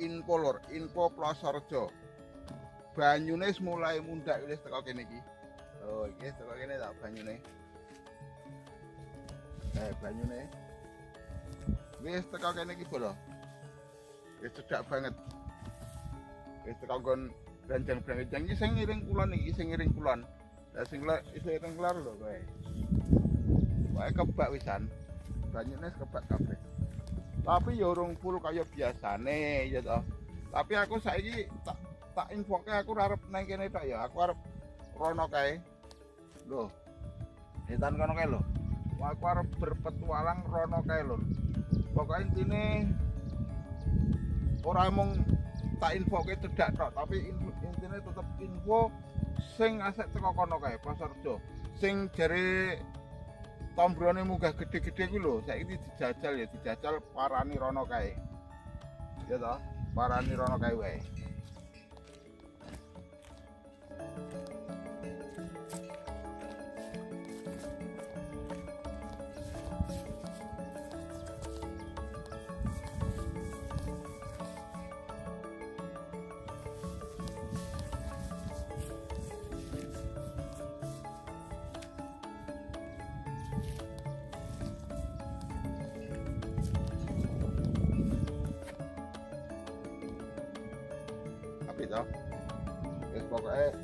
info lur, info Plosorjo. Banyune mulai mundhak wis teko kene iki. Oh, iki teko kene ta banyune. Banyune. Wis teko kene iki bolo. Wis cedhak banget. Wis teko nggon branjang-branjang iki sing ngiring kulon iki, sing ngiring kulon. Lah sing ngiring kelar lho kowe. Wae kebak wisan. Banyune kebak kabeh. Tapi ya urung full kaya biasane ya toh. Tapi aku saiki tak infoke aku arep nang kene tok ya. Aku arep rono kae. Lho. Etan kono kae lho. Aku arep berpetualang rono kae lho. Pokoke intine ora mung tak infoke cedak tok, tapi intine tetep info sing asek teko kono kae Plosorjo. Sing jare tombrone munggah gede-gede ku lho, saiki dijajal parani rono kae. Ya toh, parani rono kae wae. Tapi toh wis pokoke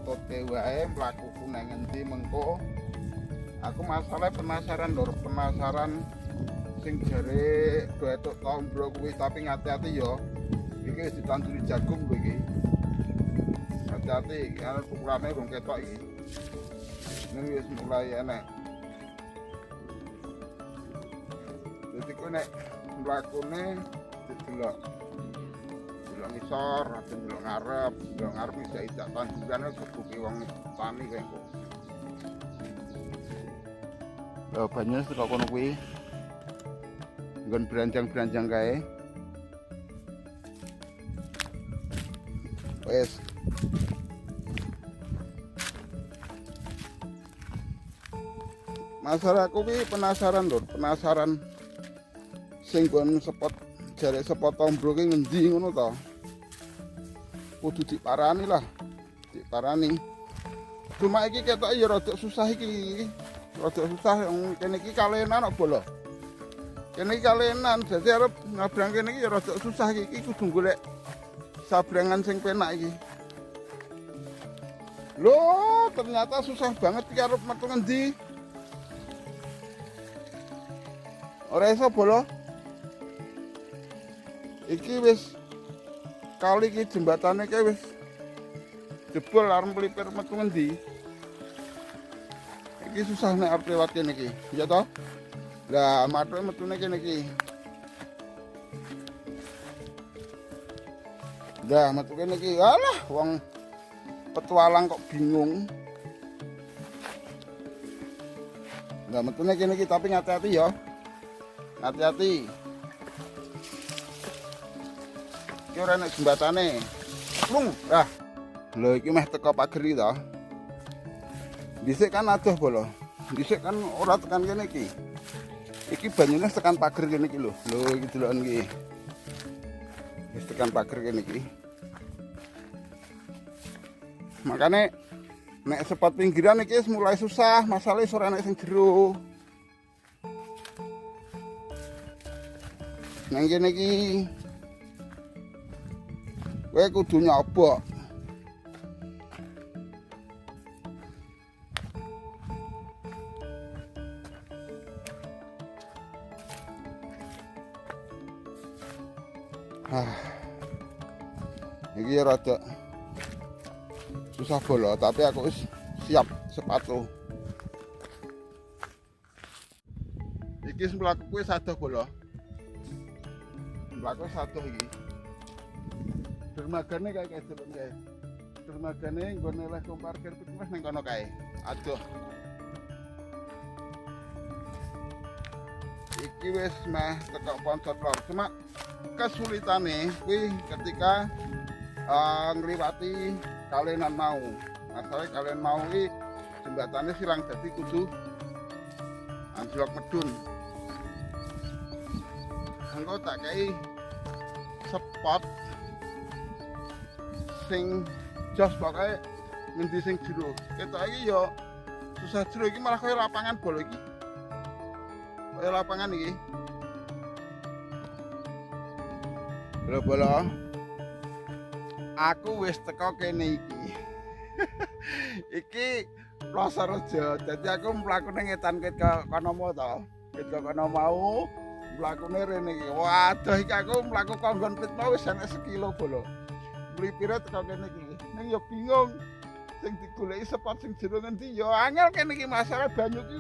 tote wae mlakuku nang endi mengko. Aku masalah penasaran lho, penasaran sing jare do etuk tombro kuwi, tapi ngati-ati yo. Iki wis ditanduri jagung lho iki. Hati-hati karena ukurane rong ketok iki. Ini wis mulai enek. Jadi ku nek mlakune didelok ngisor, ada delok ngarep bisa ijak tanduran kebuki wong tani kae kok. Lah banyu teko kono kuwi. Nggon branjang-branjang kae. Wes. Masalahku kuwi penasaran lho, penasaran sing nggon spot jare spot tombro ki ngendi ngono to. Kudu diparani lah, diparani. Cuma iki ketok ya rada susah iki. Rada susah kene iki kalenan kok bolo. Kene iki kalenan, dadi arep ngabrang kene iki ya rada susah iki kudu golek sabrangan sing penak iki. Loh, ternyata susah banget iki arep metu ngendi. Ora iso bolo. Iki wis kali iki jembatane kae wis jebol arep mlipir metu ngendi. Iki susah nek arep lewat kene iki, ya toh? Lah mathuke metune kene iki. Dah metu kene iki. Alah wong petualang kok bingung. Lah metune kene iki tapi hati-hati ya. Hati-hati. Iki ora nek jembatane. Plung. Ah. Lho iki meh teko pager iki to. Dhisik kan adoh bolo. Dhisik kan ora tekan kene iki. Iki banyune tekan pager kene iki lho. Lho iki deloken iki. Wis tekan pager kene iki. Makane nek spot pinggiran iki wis mulai susah, masalahe ora enek sing jero. Nang kene iki kowe kudu nyoba. Iki rada susah bolo, tapi aku wis siap sepatu. Iki mlaku kuwi sadoh bolo. Mlaku sadoh iki. Dermagane kae delok kae. Dermagane nggone leh parkir kuwi wis ning kono kae. Aduh. Iki wis meh teko ponsot lor. Cuma kesulitane kuwi ketika ngliwati kalenan mau. Masalah kalian mau iki jembatane silang dadi kudu anjlok medun. Engko tak kei spot sing jos pokoke ngendi sing jero. Ketok iki ya susah jero iki malah kaya lapangan bola iki. Kaya lapangan iki. Bola-bola. Aku wis teko kene iki. Iki Plaza Rejo. Dadi aku mlakune ngetan ket kono mau to. Ket kono mau mlakune rene iki. Waduh iki aku mlaku konggon pit mau wis enek sekilo bola. Mlipire teko kene iki. Ning ya bingung. Sing digoleki spot sing jero ngendi ya angel kene iki masalah banyu ki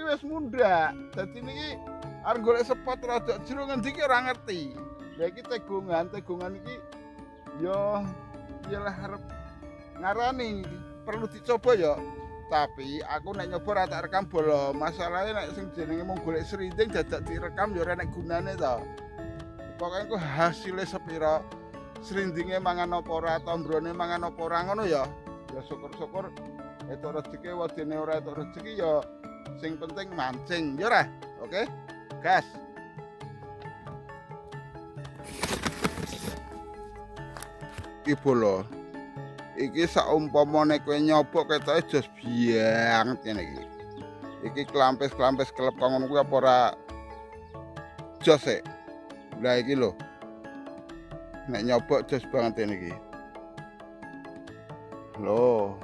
wis mundhak. Dadi niki arep golek spot rada jero ngendi ki ora ngerti. Lah iki tegungan iki ya iyalah arep ngarani perlu dicoba ya. Tapi aku nek nyoba ora tak rekam bola. Masalahe nek sing jenenge mung golek serinding dadak direkam ya ora nek gunane to. Pokoke ku hasile sepira, serindinge mangan apa ora, tombrone mangan apa ora ngono ya. Ya syukur-syukur etuk rezeki wadene ora etuk rezeki ya sing penting mancing ya ora. Oke? Gas. Iki bola. Iki saumpamane kowe nyoba ketoke jos banget ngene iki. Iki klampes-klampes kelep kok ngono kuwi apa ora jos e. Lah iki lho. Nek nyoba jos banget ngene iki. Lho.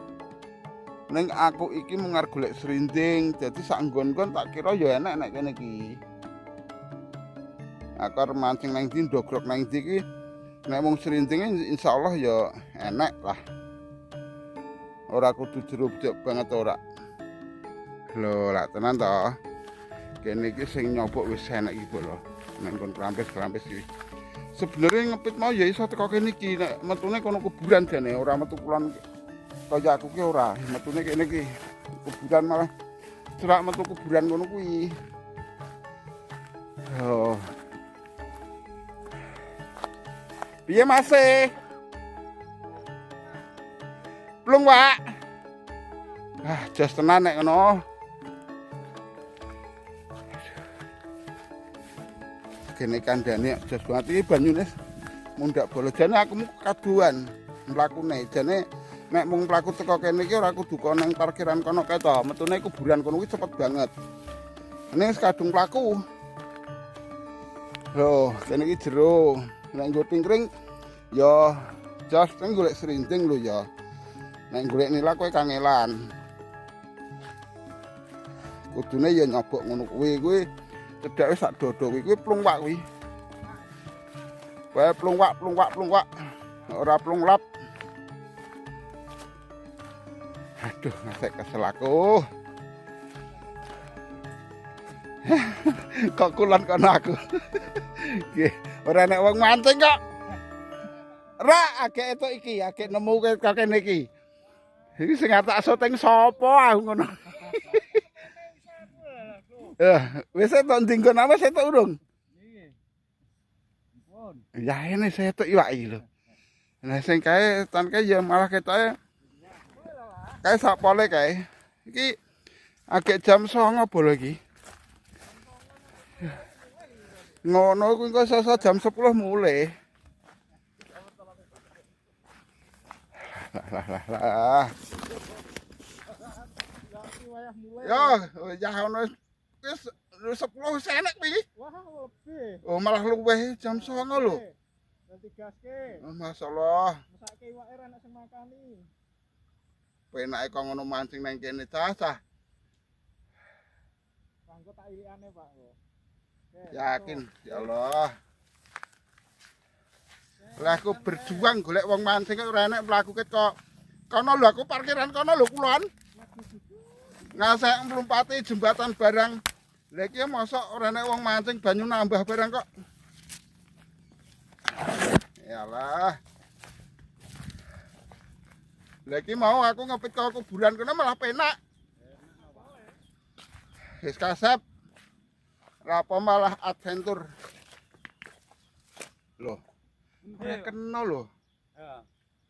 Ning aku iki mung arep golek serinding, dadi sak nggon-nggon tak kira ya enak nek kene iki. Aku arep mancing nang ndi ndogrok nang ndi iki. Nek mung serindinge insyaallah ya enak lah. Ora kudu jeruk banget ora. Lho, lak tenan to. Kene iki sing nyobok wis enak iki bola. Nek kon klampes iki. Sebenarnya ngepit mau ya iso teko kene iki nek metune kono kuburan jane ora metu kulon kaya aku ki ora. Metune kene iki kuburan malah cerak metu kuburan ngono kuwi. Oh. Piye Mas? Plung, Pak. Ah, jos tenan nek ngono. Kene kandhane jos banget iki banyune mundhak bola. Jane aku kaduan mlakune. Jane nek mung mlaku teko kene iki ora kudu kono nang parkiran kono kae to. Metune kuburan kono kuwi cepet banget. Ning kadung mlaku. Loh, kene iki jero. Nek nggo tingkring ya jos nang golek serinding lho ya. Nek golek nila kowe kangelan. Kudune ya nyobok ngono kuwi cedhake sak dodo kuwi plungwak kuwi. Kowe plungwak. Ora plunglap. Aduh, ngasek kesel aku. Kok kulon kono aku. Nggih, ora nek wong mancing kok. Ra agek etuk iki, agek nemu kene iki. Iki sing tak syuting sapa aku ngono. Wis etuk ndinggon apa etuk urung? Nggih. Pun. Ya ini saya etuk iwak iki lho. Nah sing kae tan kae ya malah ketoke kae sapole kae. Iki agek jam 09.00 bola iki. Ngono kuwi kok iso jam 10 mulai. Lah. Yo, ya ono wis 10 wis enek kuwi. Wah, lebih. Oh, malah luwih jam 09.00 lho. Nanti gaske. Oh, masyaallah. Mesake iwake ora enak sing makani. Penake kok ngono mancing nang kene cah. Kanggo tak ilikane, Pak. Yakin, ya Allah. Lah aku berjuang golek wong mancing ora enek mlaku kok. Kono lho aku parkiran kono lho kulon. Ngasek mlumpati jembatan barang. Lah iki mosok ora enek wong mancing banyu nambah barang kok. Yalah. Lah iki mau aku ngepit ke kuburan kono malah penak. Wis kasep. Apa malah adventure. Loh. Kena loh.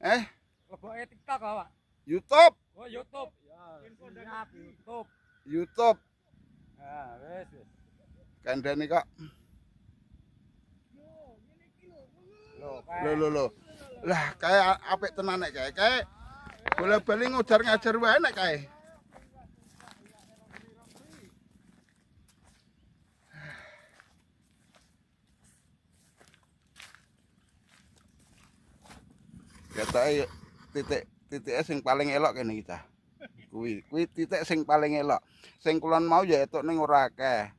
Ya. Leboke TikTok Pak. YouTube. Oh, YouTube. Ya, YouTube. YouTube. Ya, wis. Kandhane kok. Lho. Lah kayak apik tenan nek kae. Bola-bali ngajar wae nek kae. Ketoke titik sing paling elok kene kita. Kuwi titik sing paling elok. Sing kulon mau ya etuk ning ora akeh.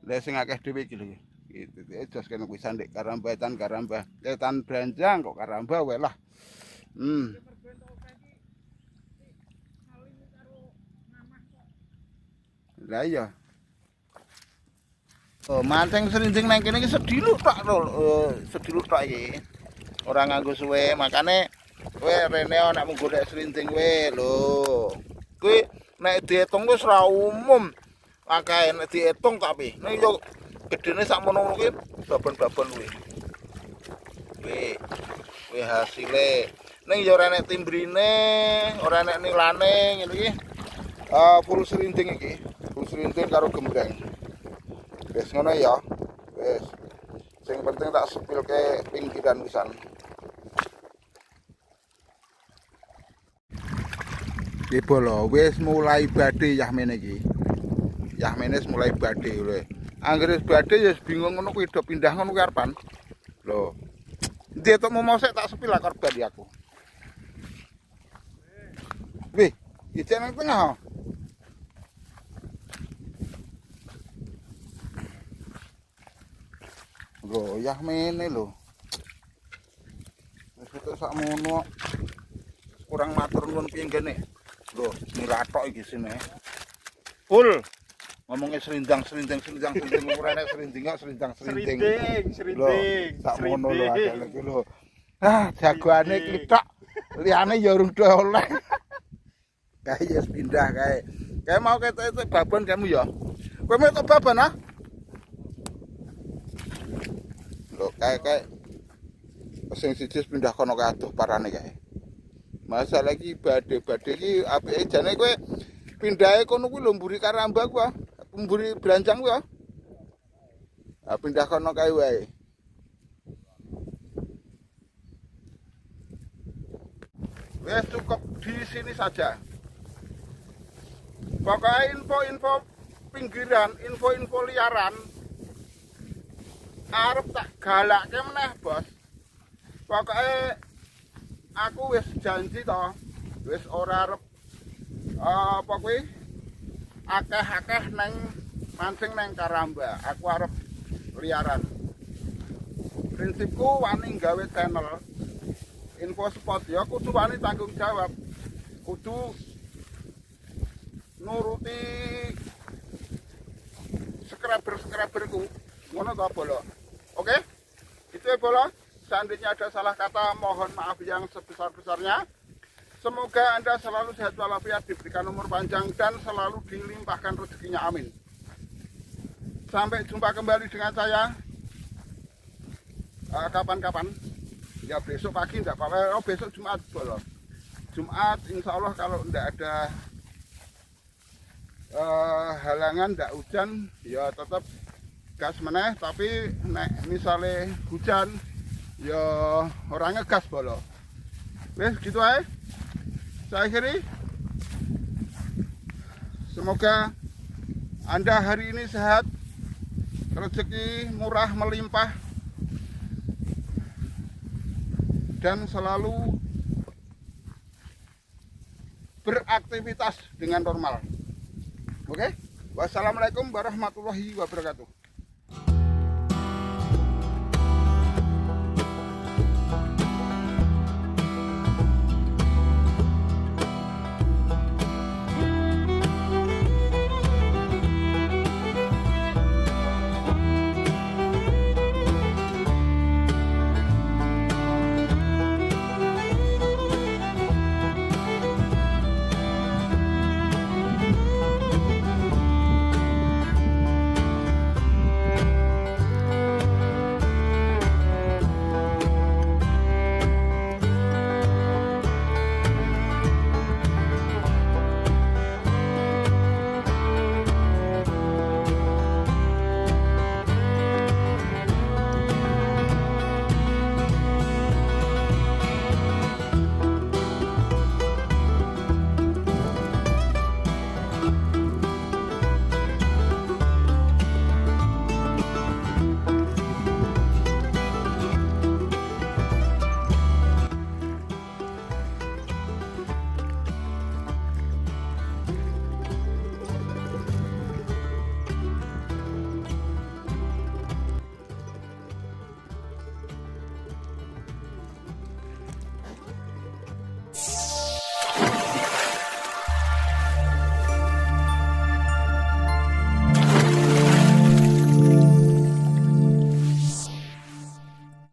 Lah sing akeh dhewe iki lho. Iki titike jos kene kuwi Sandik Karamba etan Branjang kok Karamba wae lah. Lah iya. Oh, mancing serinjing nang kene iki sediluk tok lho. Sediluk tok iki. Ora nganggo suwe, makane kowe rene nek mung golek serinjing wae lho. Kuwi nek diitung wis ora umum. Akeh nek diitung tapi nek yo gedene sakmono kuwi babon-babon kuwi. Kuwi hasile. Ning yo ora nek timbrine, ora nek nilane ngene iki. Full serinjing iki. Full serinjing karo gembreng. Wis ngono ya. Wis. Sing penting tak sepilke pinggiran pisan. Ibu lho, wis mulai badhe Yahmene iki. Yahmene wis mulai badhe lho. Anggere badhe ya bingung ngono kuwi do pindah ngono kuwi arepan. Lho. Endi tok mau sik tak sepil korban di aku. Wih, iki nang tengah. Lho, Yahmene lho. Wis ketok sakmono. Kurang matur nuwun piye ngene. Lho, miratok iki sine. Full. Ngomongnya serinjang ora nek serinjing kok serinjang. Serinjing. Sakmono lho ada lagi lho. Jagoane klitok. Liyane ya urung do oleh. Kae wis pindah kae. Kae mau ketek babon kamu ya. Kowe mau tok babon ah? Lho kae sing siji pindah kono kae aduh parane kae. Masalah iki badhe iki apike jane kowe pindahe kono kuwi lho mburi Karamba kuwi. Mburi Branjang kuwi ya. Pindah kono kae wae. Wes cukup di sini saja. Pokoknya info-info pinggiran, info-info liaran arep tak galake meneh, Bos. Pokoknya aku wis janji to, wis ora arep apa kuwi akeh-akeh neng mancing neng Karamba. Aku arep liaran. Prinsipku wani gawe channel info spot ya kudu wani tanggung jawab. Kudu nuruti subscriberku. Ngono to, Bolo. Oke? Itu ya, Bolo. Seandainya ada salah kata, mohon maaf yang sebesar-besarnya. Semoga Anda selalu sehat walafiat, diberikan umur panjang, dan selalu dilimpahkan rezekinya. Amin. Sampai jumpa kembali dengan saya kapan-kapan. Ya besok pagi enggak apa-apa. Oh, besok Jumat, Bolo. Jumat insya Allah kalau enggak ada halangan, enggak hujan, ya tetap gas meneh. Tapi nek misalnya hujan, ya orang ngegas, Bolo. Wes gitu aja. Saya akhiri. Semoga Anda hari ini sehat, rezeki murah melimpah, dan selalu beraktivitas dengan normal. Oke? Wassalamualaikum warahmatullahi wabarakatuh.